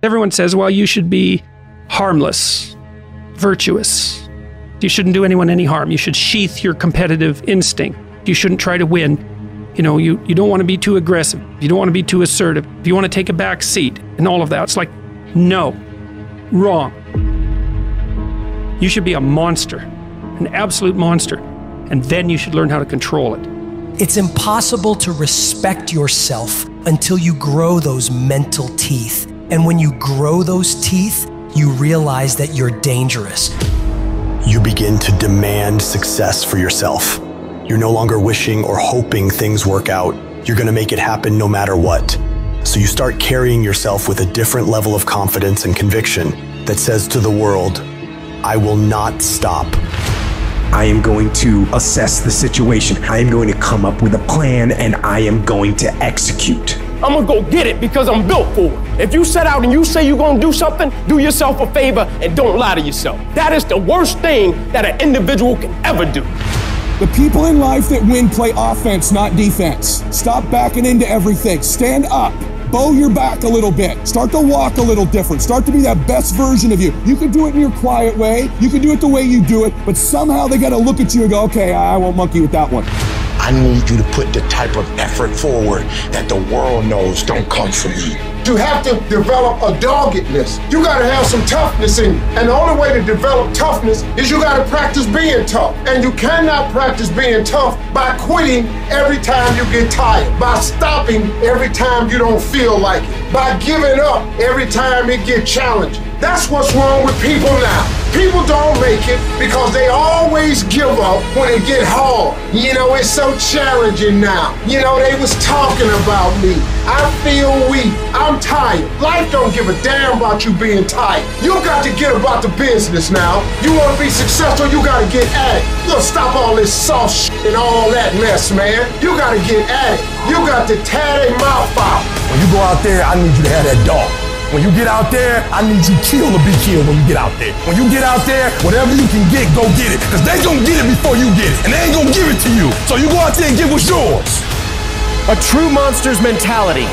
Everyone says, well, you should be harmless, virtuous. You shouldn't do anyone any harm. You should sheath your competitive instinct. You shouldn't try to win. You know, you don't want to be too aggressive. You don't want to be too assertive. You want to take a back seat and all of that. It's like, no, wrong. You should be a monster, an absolute monster, and then you should learn how to control it. It's impossible to respect yourself until you grow those mental teeth. And when you grow those teeth, you realize that you're dangerous. You begin to demand success for yourself. You're no longer wishing or hoping things work out. You're going to make it happen no matter what. So you start carrying yourself with a different level of confidence and conviction that says to the world, I will not stop. I am going to assess the situation. I am going to come up with a plan, and I am going to execute. I'm gonna go get it because I'm built for it. If you set out and you say you're gonna do something, do yourself a favor and don't lie to yourself. That is the worst thing that an individual can ever do. The people in life that win play offense, not defense. Stop backing into everything. Stand up. Bow your back a little bit. Start to walk a little different. Start to be that best version of you. You can do it in your quiet way. You can do it the way you do it, but somehow they got to look at you and go, okay, I won't monkey with that one. I need you to put the type of effort forward that the world knows don't come from you. You have to develop a doggedness. You gotta have some toughness in you. And the only way to develop toughness is you gotta practice being tough. And you cannot practice being tough by quitting every time you get tired, by stopping every time you don't feel like it, by giving up every time it gets challenging. That's what's wrong with people now. People don't make it because they always give up when it get hard. You know, it's so challenging now. You know, they was talking about me. I feel weak. I'm tired. Life don't give a damn about you being tired. You got to get about the business now. You want to be successful, you got to get at it. You got to stop all this soft shit and all that mess, man. You got to get at it. You got to tear their mouth out. When you go out there, I need you to have that dog. When you get out there, I need you kill to be killed when you get out there. When you get out there, whatever you can get, go get it. Because they gonna get it before you get it. And they ain't gonna give it to you. So you go out there and get what's yours. A true monster's mentality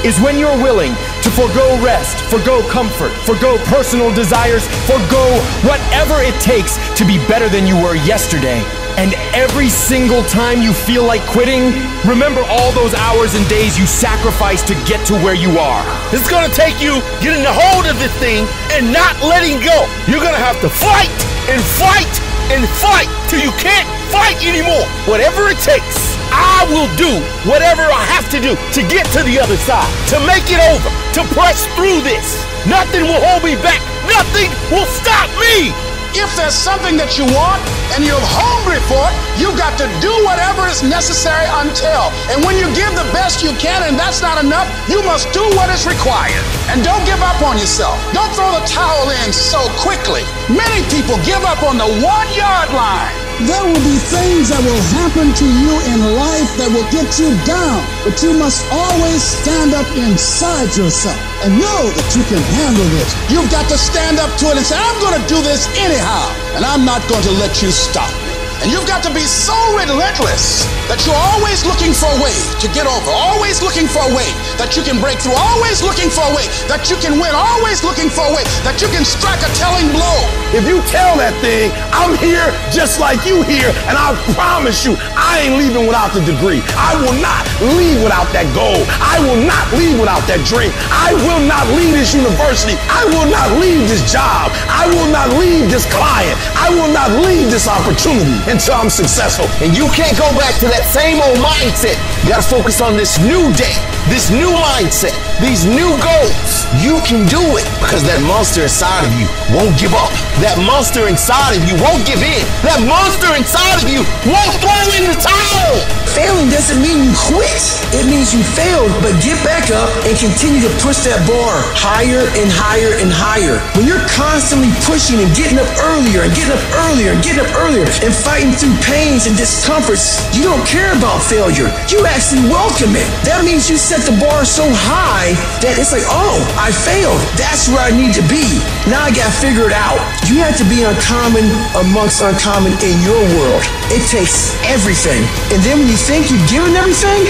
is when you're willing to forgo rest, forgo comfort, forgo personal desires, forgo whatever it takes to be better than you were yesterday. And every single time you feel like quitting, remember all those hours and days you sacrificed to get to where you are. It's gonna take you getting a hold of this thing and not letting go. You're gonna have to fight and fight and fight till you can't fight anymore. Whatever it takes, I will do whatever I have to do to get to the other side, to make it over, to press through this. Nothing will hold me back. Nothing will stop me. If there's something that you want and you're hungry for it, you got to do whatever is necessary until. And when you give the best you can and that's not enough, you must do what is required. And don't give up on yourself. Don't throw the towel in so quickly. Many people give up on the 1-yard line. There will be things that will happen to you in life that will get you down, but you must always stand up inside yourself and know that you can handle this. You've got to stand up to it and say, I'm going to do this anyhow, and I'm not going to let you stop me. And you've got to be so relentless that you're always looking for a way to get over, always looking for a way that you can break through, always looking for a way that you can win, always looking for a way that you can strike a telling blow. If you tell that thing, I'm here just like you here, and I promise you, I ain't leaving without the degree. I will not leave without that goal. I will not leave without that dream. I will not leave this university. I will not leave this job. I will not leave this client. I will not leave this opportunity until I'm successful. And you can't go back to that same old mindset. You gotta focus on this new day, this new mindset, these new goals. You can do it because that monster inside of you won't give up. That monster inside of you won't give in. That monster inside of you won't throw in the towel. Failing doesn't mean you quit. It means you failed, but get back up and continue to push that bar higher and higher and higher. When you're constantly pushing and getting up earlier and getting up earlier and getting up earlier and fighting through pains and discomforts, you don't care about failure. You actually welcome it. That means you set the bar so high that it's like, oh, I failed. That's where I need to be. Now I gotta figure it out. You have to be uncommon amongst uncommon in your world. It takes everything. And then when you think you've given everything,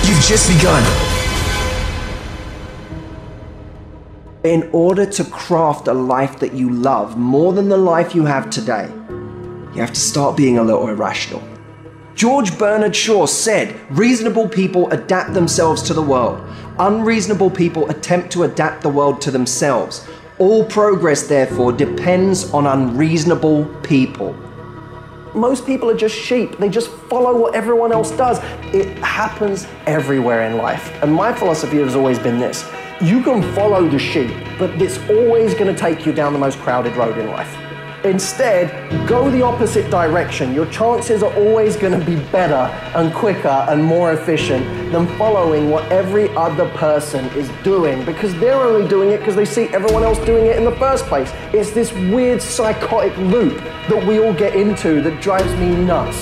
you've just begun. In order to craft a life that you love more than the life you have today, you have to start being a little irrational. George Bernard Shaw said, reasonable people adapt themselves to the world. Unreasonable people attempt to adapt the world to themselves. All progress, therefore, depends on unreasonable people. Most people are just sheep. They just follow what everyone else does. It happens everywhere in life. And my philosophy has always been this. You can follow the sheep, but it's always going to take you down the most crowded road in life. Instead, go the opposite direction. Your chances are always going to be better and quicker and more efficient than following what every other person is doing, because they're only doing it because they see everyone else doing it in the first place. It's this weird psychotic loop that we all get into that drives me nuts.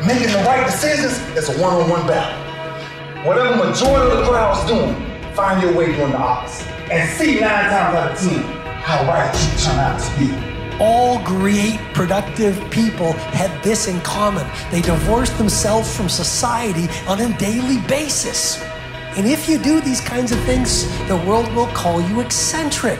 Making the right decisions is a one-on-one battle. Whatever majority of the crowd's doing, find your way doing the opposite. And see 9 times out of 10 how right you turn out to be. All great, productive people had this in common. They divorced themselves from society on a daily basis. And if you do these kinds of things, the world will call you eccentric.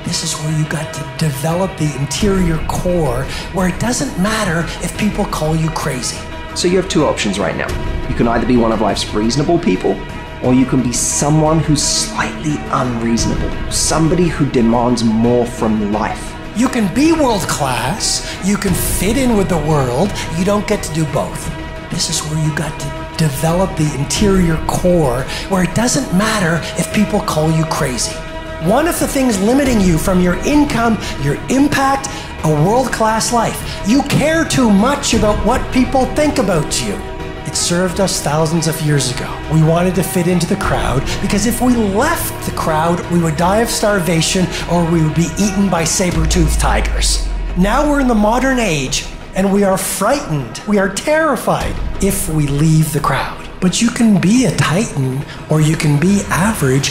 This is where you got to develop the interior core, where it doesn't matter if people call you crazy. So you have two options right now. You can either be one of life's reasonable people, or you can be someone who's slightly unreasonable, somebody who demands more from life. You can be world class, you can fit in with the world, you don't get to do both. This is where you got to develop the interior core, where it doesn't matter if people call you crazy. One of the things limiting you from your income, your impact, a world-class life. You care too much about what people think about you. It served us thousands of years ago. We wanted to fit into the crowd because if we left the crowd, we would die of starvation or we would be eaten by saber-toothed tigers. Now we're in the modern age and we are frightened, we are terrified if we leave the crowd. But you can be a titan or you can be average.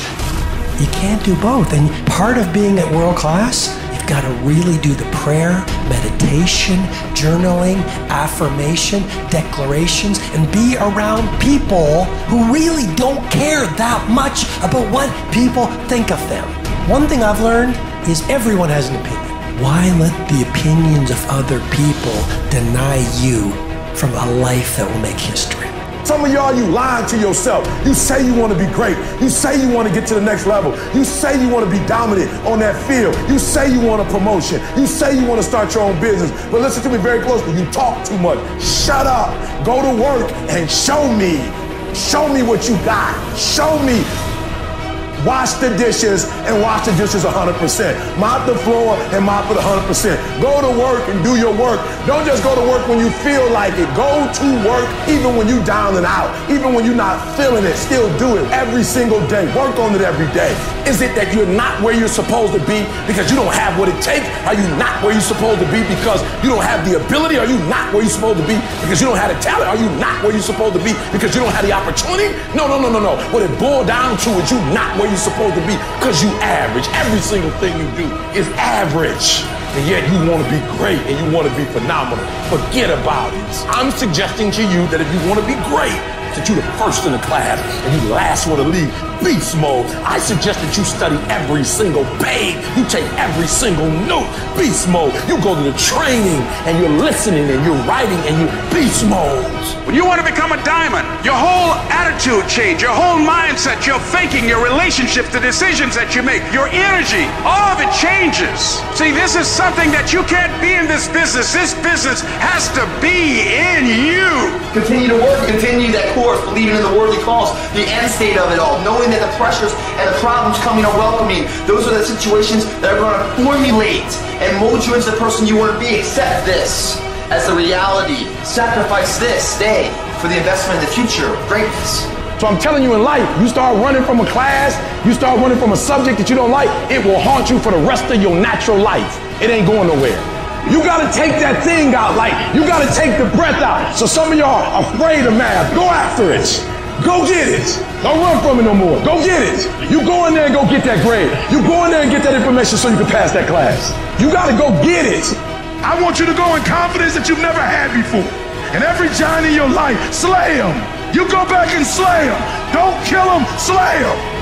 You can't do both. And part of being at world class, you've got to really do the prayer, meditation, journaling, affirmation, declarations, and be around people who really don't care that much about what people think of them. One thing I've learned is everyone has an opinion. Why let the opinions of other people deny you from a life that will make history? Some of y'all, you lying to yourself. You say you want to be great. You say you want to get to the next level. You say you want to be dominant on that field. You say you want a promotion. You say you want to start your own business. But listen to me very closely. You talk too much. Shut up. Go to work and show me. Show me what you got. Show me. Wash the dishes and wash the dishes 100%. Mop the floor and mop it 100%. Go to work and do your work. Don't just go to work when you feel like it. Go to work even when you're down and out. Even when you're not feeling it, still do it every single day. Work on it every day. Is it that you're not where you're supposed to be because you don't have what it takes? Are you not where you're supposed to be because you don't have the ability? Are you not where you're supposed to be because you don't have the talent? Are you not where you're supposed to be because you don't have the opportunity? No. What it boiled down to is you not where you're supposed to be because you average. Every single thing you do is average. And yet you want to be great and you want to be phenomenal. Forget about it. I'm suggesting to you that if you want to be great, that you're the first in the class and you last one to leave beast mode. I suggest that you study every single page. You take every single note, beast mode. You go to the training and you're listening and you're writing and you're beast mode. When you want to become a diamond, your whole attitude change, your whole mindset, your thinking, your relationships, the decisions that you make, your energy, all of it changes. See, this is something that you can't be in this business. This business has to be in you. Continue to work, continue that course, believing in the worldly cause, the end state of it all, knowing that the pressures and the problems coming are welcoming. Those are the situations that are going to formulate and mold you into the person you want to be. Accept this as the reality. Sacrifice this day for the investment in the future of greatness. So I'm telling you, in life, you start running from a class, you start running from a subject that you don't like, it will haunt you for the rest of your natural life. It ain't going nowhere. You gotta take that thing out, like you gotta take the breath out. So some of y'all are afraid of math. Go after it. Go get it. Don't run from it no more. Go get it. You go in there and go get that grade. You go in there and get that information so you can pass that class. You gotta go get it. I want you to go in confidence that you've never had before. And every giant in your life, slay him. You go back and slay him. Don't kill him, slay him.